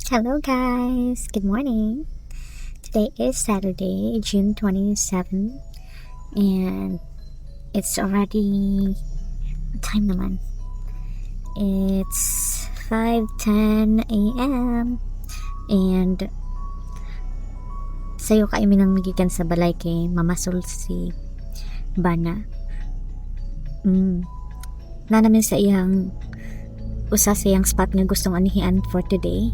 Hello, guys. Good morning. Today is Saturday, June 27th, and it's already what time naman? It's 5:10 a.m. and sayo ka imin ang magikan sa balay kay mamasol si Bana. Na namin sa iyang usa sa iyang spot nga gustong anihian for today.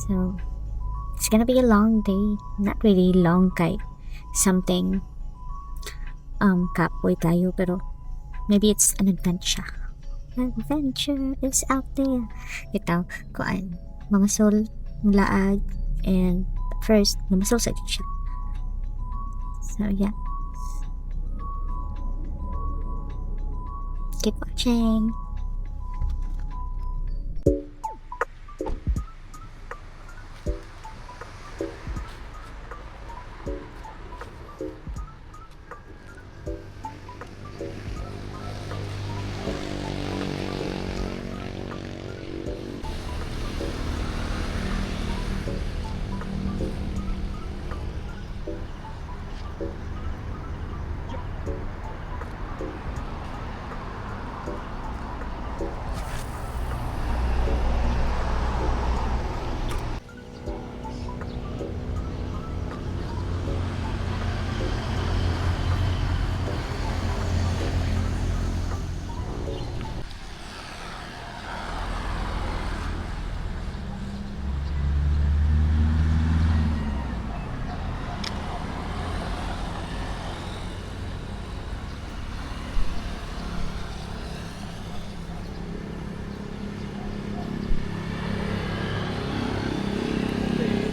So, it's gonna be a long day. Not really long kay something kapoy tayo, pero maybe it's an adventure. Adventure is out there. Ito, kuan, mamasol, laag, and first, mamasol sa siya. So, yeah. Keep watching.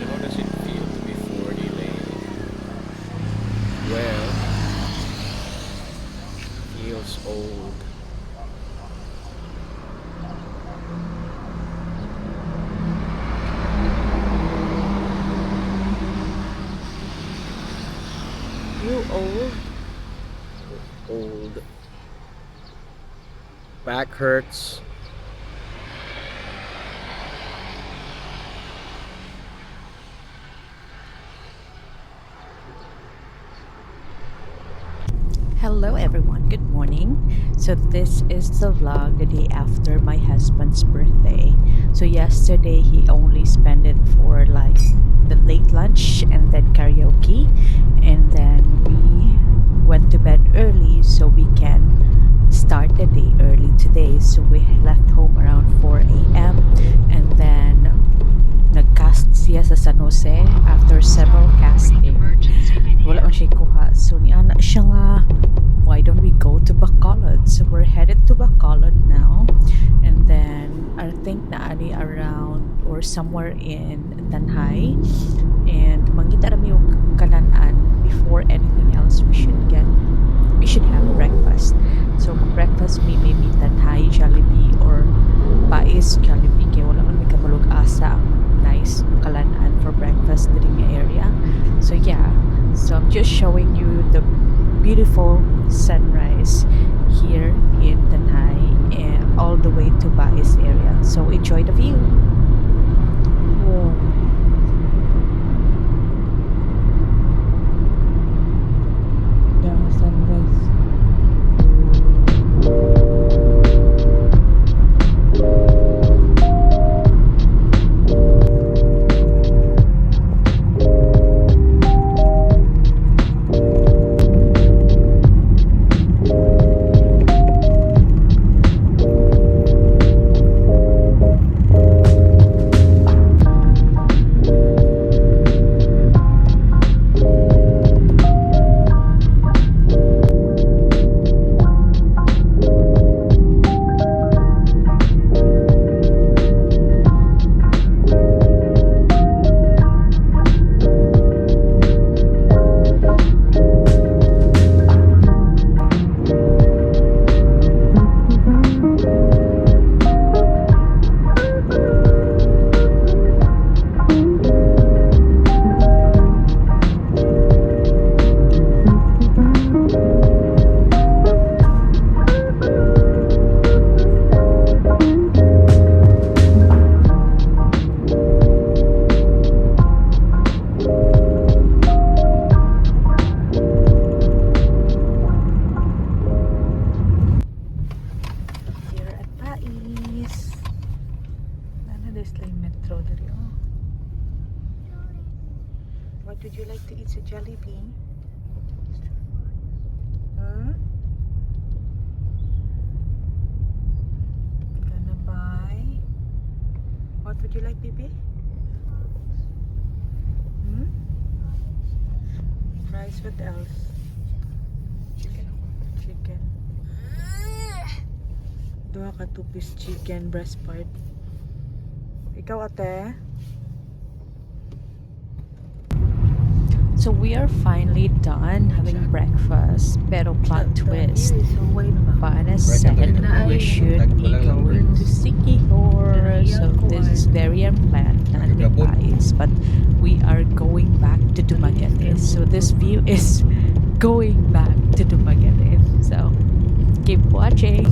How does it feel to be 40 lane? Well, feels old. You old? Old. Back hurts. Hello everyone, good morning. So this is the vlog the day after my husband's birthday. So yesterday he only spent it for like the late lunch and then karaoke, and then we went to bed early so we can start the day early today. So we left home around 4 a.m. and then nag-cast siya sa San Jose. After several casting, wala man siya kuha. So ni ana siya nga, why don't we go to Bacolod? So we're headed to Bacolod now, and then I think na ani around or somewhere in Tanhay, and mangita rami yung kalanan. Before anything else, we should have breakfast. So breakfast maybe Tanhay Jollibee or Pais Jollibee, kaya wala man may kabalog asa nice kalanan for breakfast diri nga area. So yeah, so I'm just showing you the beautiful sunrise here in Tanhay and all the way to Bais area. So enjoy the view. Oh. Sunrise. Leslie Metro diri oh. What would you like to eat sa Jollibee? Huh? Gonna buy. What would you like, baby? Hmm? Fries, what else? Chicken. Duha ka 2-piece chicken breast part. Ikaw ate? So we are finally done having breakfast. Pero plot twist. Vanna said we should be going to Sikihor. So this is very unplanned, not advised. But we are going back to Dumaguete. So this view is going back to Dumaguete. So keep watching.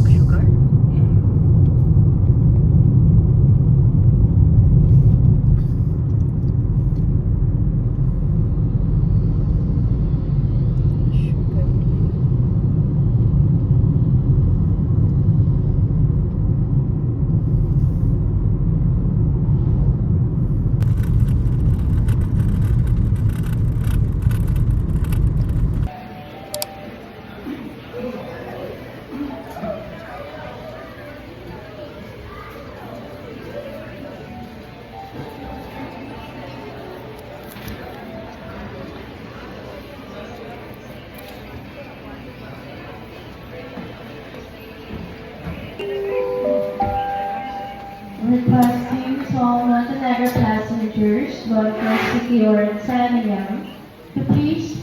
Requesting to all Montenegro passengers bound for Sikihor and Sanayang to please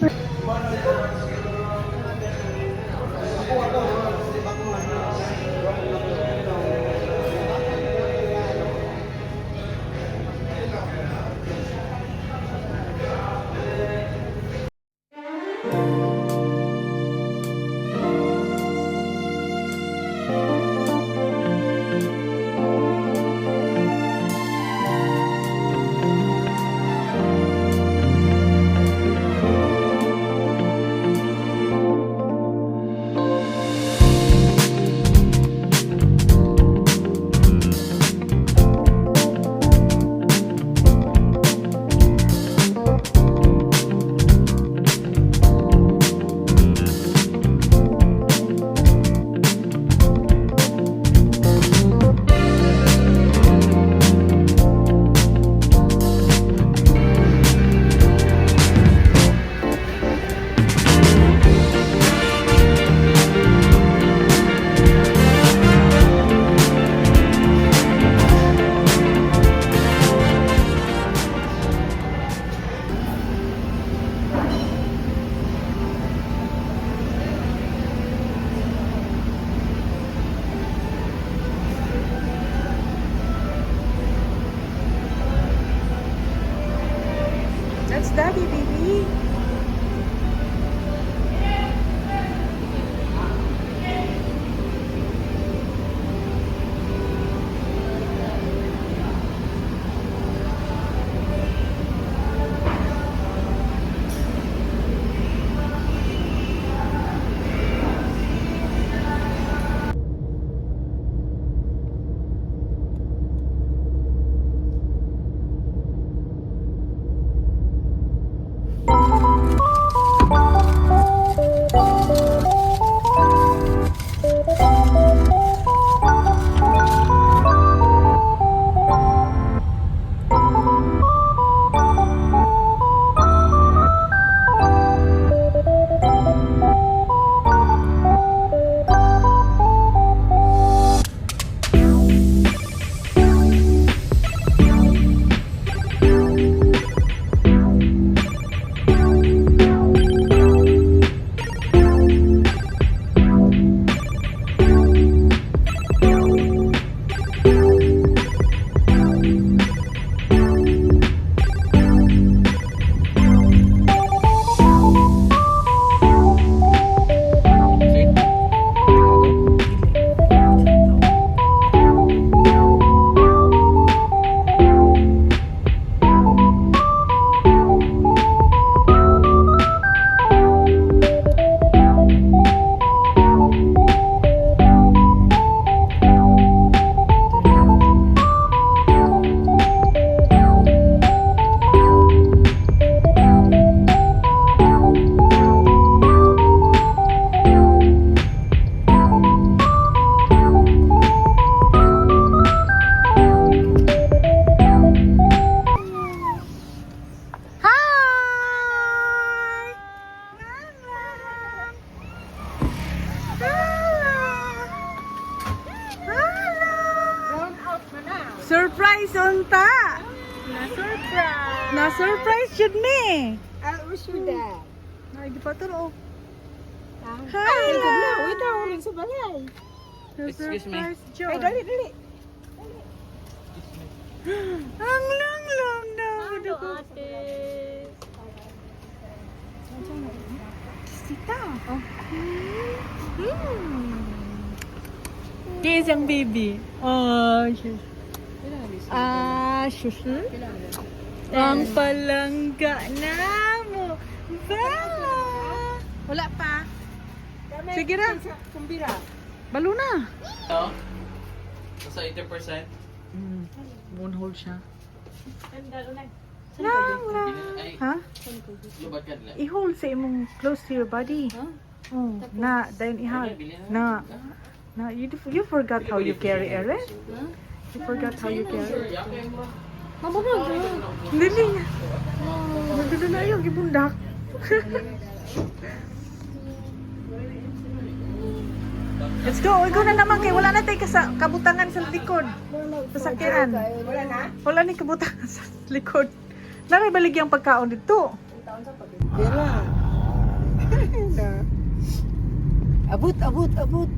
That's Daddy, baby. Na-surprise unta. Na-surprise yun ni. What's your dad? Ay, di pa to, oh. Hi! Wait na, uling sa balay. Excuse me. John. Ay, dali, dali. Ang lang na. Ano, ate? Sita. Oh. Kiss ang baby. Oh, shush. Shush. Ang palangga na mo. Ba? Wala pa. Sige na. Kumbira. Balo na. No? Nasa 80%? Moonhold siya. Ay, Ha? lubad ka nila. I-hold sa imong close to your body. Oh, na, dahil ihag. Na, you forgot how you carry Eren? You forgot how you carry? Hindi niya. Nagdala na yung ibundak. Let's go. Ikaw na naman kay wala na tayo kabutangan sa likod. Sasakyan. Wala na? Wala ni kabutangan sa likod. Naray baligyan pagkaon dito. Bella. Abot, abot, abot.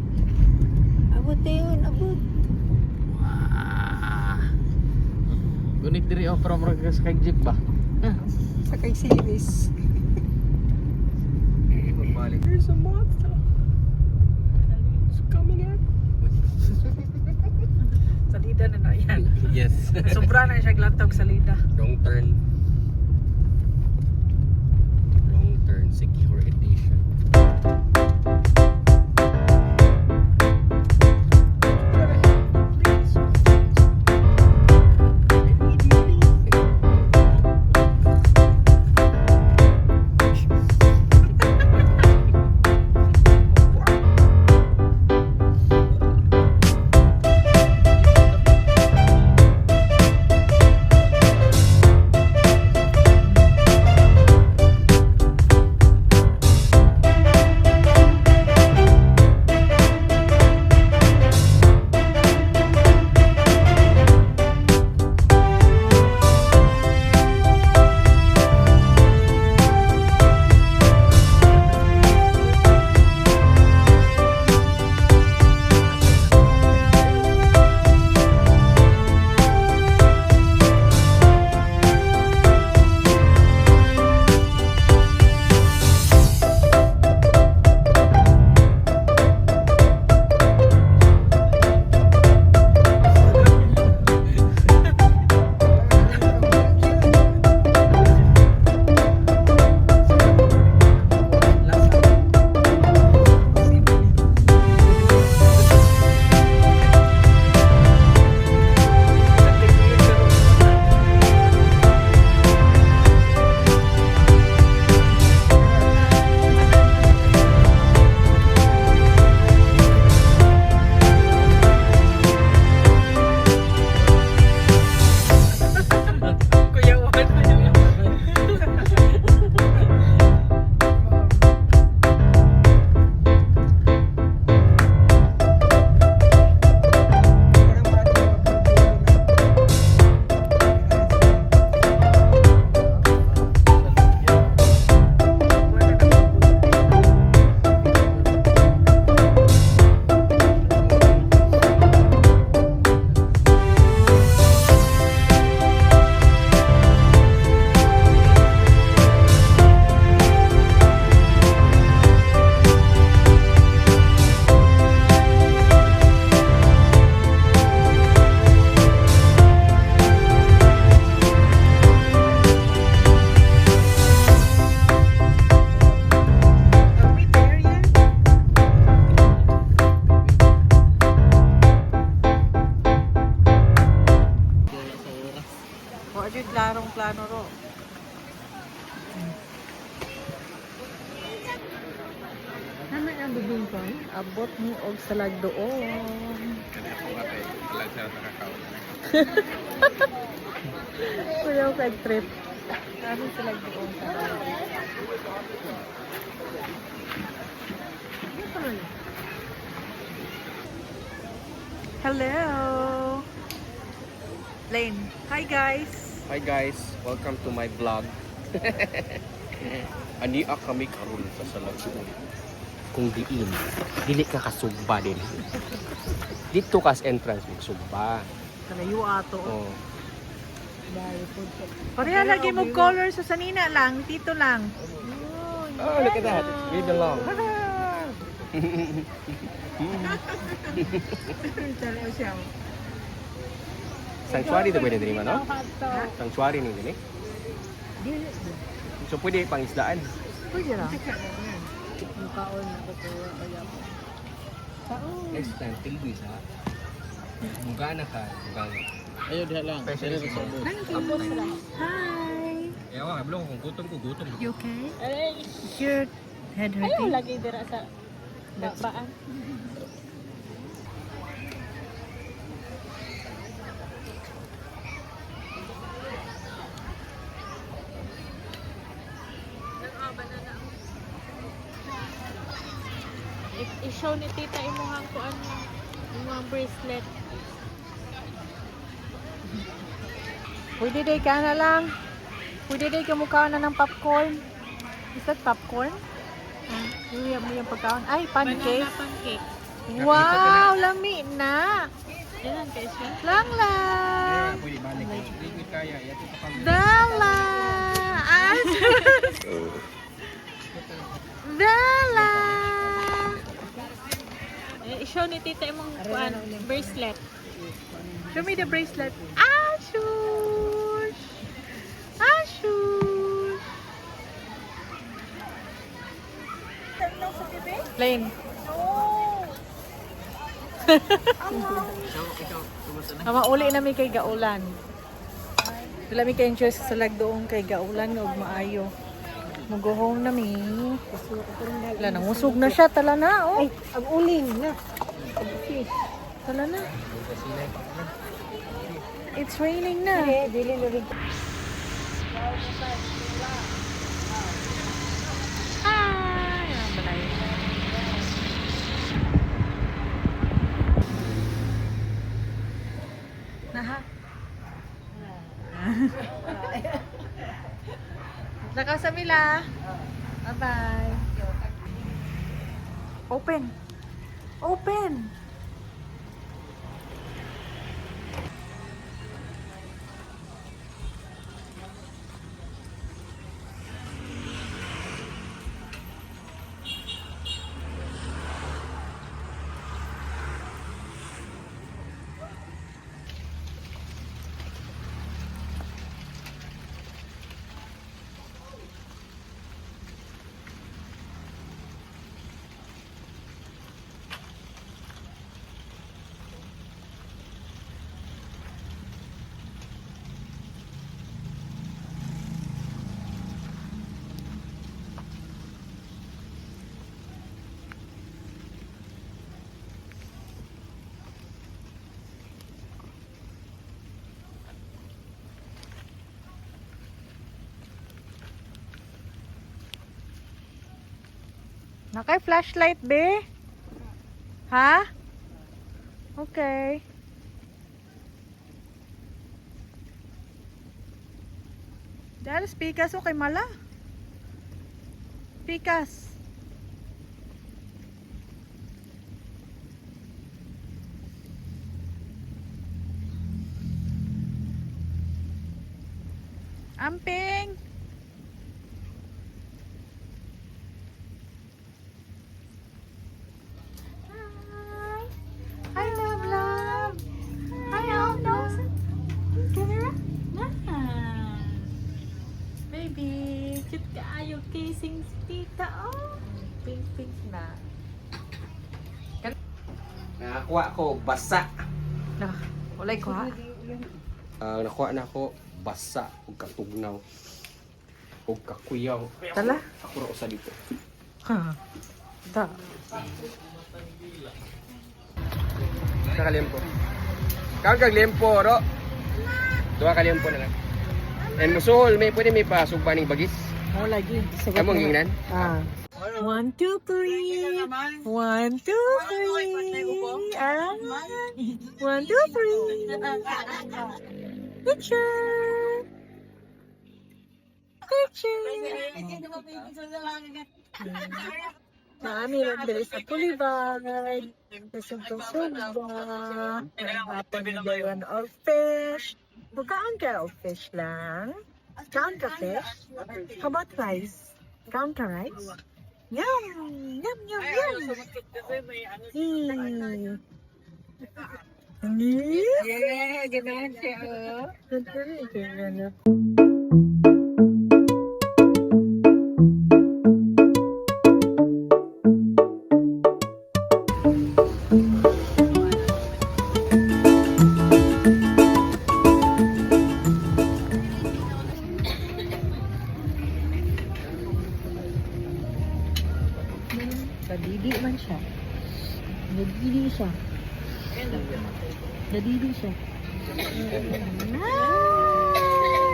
Abot na yun, abot. Gunit diri o from Ragas kay jeep ba? Sa kay series. Pagbalik. There's a monster. It's coming at. Salida na na yan. Yes. Sobra na siya glatog salida. Wrong turn. Wrong turn. Secure edition. Klarong plano ro. Naman ang bubing ko. Abot mo og salag doon. Kuya ko kag trip. Ano salag doon. Hello. Lane. Hi guys. Hi guys, welcome to my vlog. Ania kami karon sa Salagdong. Kung diin, dili ka kasugba din. Dito kas entrance magsugba. Kalayo ato. Oh. Pareha lagi mo color sa sanina lang, dito lang. Oh, look at that. We belong. Sanctuary to pwede din no? Sanctuary ni din eh. So pwede pangisdaan. Pwede lang. Mukaon na ko to kaya po. Next time, tilbi sa muga na ka. Ayo diha lang. Dili ra sa bus. Hi. Ewa, belum kung gutom. You okay? Your head hurting? Lagi dira sa baan. I-show ni tita imuhang kuan imong bracelet. Pwede day ka na lang. Pwede day ka mukha na ng popcorn. Is that popcorn? Yung pagkaon. Ay, pancake. Banana pancake. Wow, lami na. Ilan kayo siya? Lang lang. Pwede balik. Hindi kaya. Yato pa kami. Dala. Dala. I-show ni tita imong kuan bracelet. Show me the bracelet. Ashush. Ashush. Plain. Ama uli na mi kay Gaulan. Wala mi kay choice sa lagdoong kay Gaulan ug maayo. Mugohong na mi. Wala nang usog na siya tala na oh. Ay, ang uling na. Fish. Tala na. It's raining na. Dili na rin. Hi. Ang balay. Naha. Nakasamila. Bye-bye. Open. Open. Nakay flashlight, be? Ha? Okay. Dahil pikas o kay mala. Pikas. Amping. Hi, love, love. Hi, love. Camera. Baby, cute ka ayo kissing si tita. Oh, pink na. Nakakuha ko basa. Nah, walay ko ha. Nakuha na ko basa ug katugnaw. Ug kakuyaw. Tala. Ako ra usa dito. Ha. Da. Sa kalimpo. Kagag limpo ro. Duha ka limpo na lang. And musuhol may pwede may pasugba ning bagis. Mo lagi. Among ingnan. Ah. 1, 2, 3. 1, 2, 3. Ah. 1, 2, 3. Picture! Picture! Marami nagdali sa Pulibag. Kasumpa-sumpa. Napanigayan of fish. Bukaan ka of fish lang. Count ka fish. How about rice? Count ka rice? Yum! Yum, yum, yum! Yeah, ganahan siya. Nadidi man siya. Nadidi siya. Nadidi siya.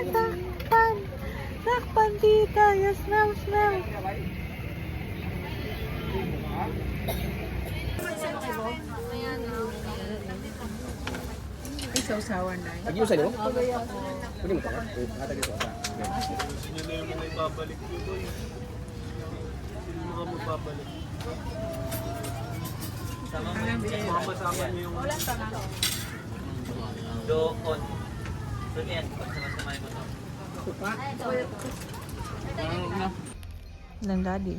Takpan! Takpan, tita! Yes, smell, smell! Isaw-sawan na. Pag-iusan mo? Pwede mo ka? Hatag ito asa. Sino na yung mga ibabalik ko boy? Sino mga mababalik? Sama niyo yung... Doon. Doon yan. Pagsama-samahin mo to. Ng daddy.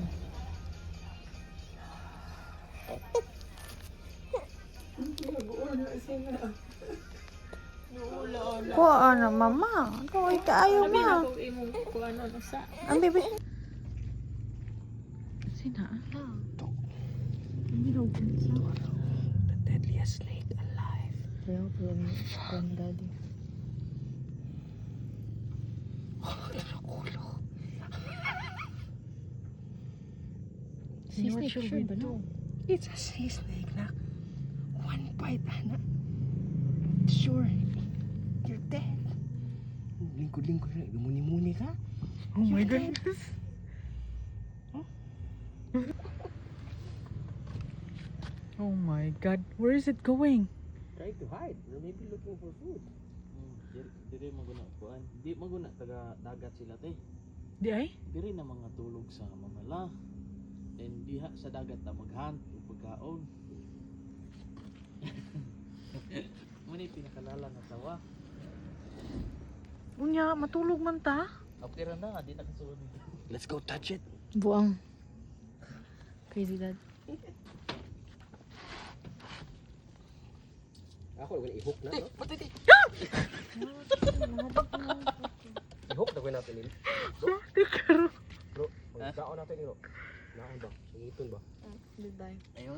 Kuha na mama. Kuha kaayo ma. Ang bebe. Sina? The deadliest snake alive. From daddy. What should we do? It's a sea snake na. One bite, anak. Sure. You're dead. Lingkod-lingkod na. Muni-muni ka. Oh my goodness. Oh my god. Where is it going? Trying to hide. Or maybe looking for food. Diri maguna kuan. Di maguna taga dagat sila te. Di ay? Diri na mga tulog sa mamala. And diha sa dagat na maghunt og pagkaon. Muni pinakalala nga tawa. Unya, matulog man ta? Okay ra na, di na kasuod. Let's go touch it. Buang. Crazy dad. Ako, i-hook na, no? I-hook na ko natin nila. Bro, magkaon natin nila. Naan ba? Singipon ba? Goodbye. Ayun.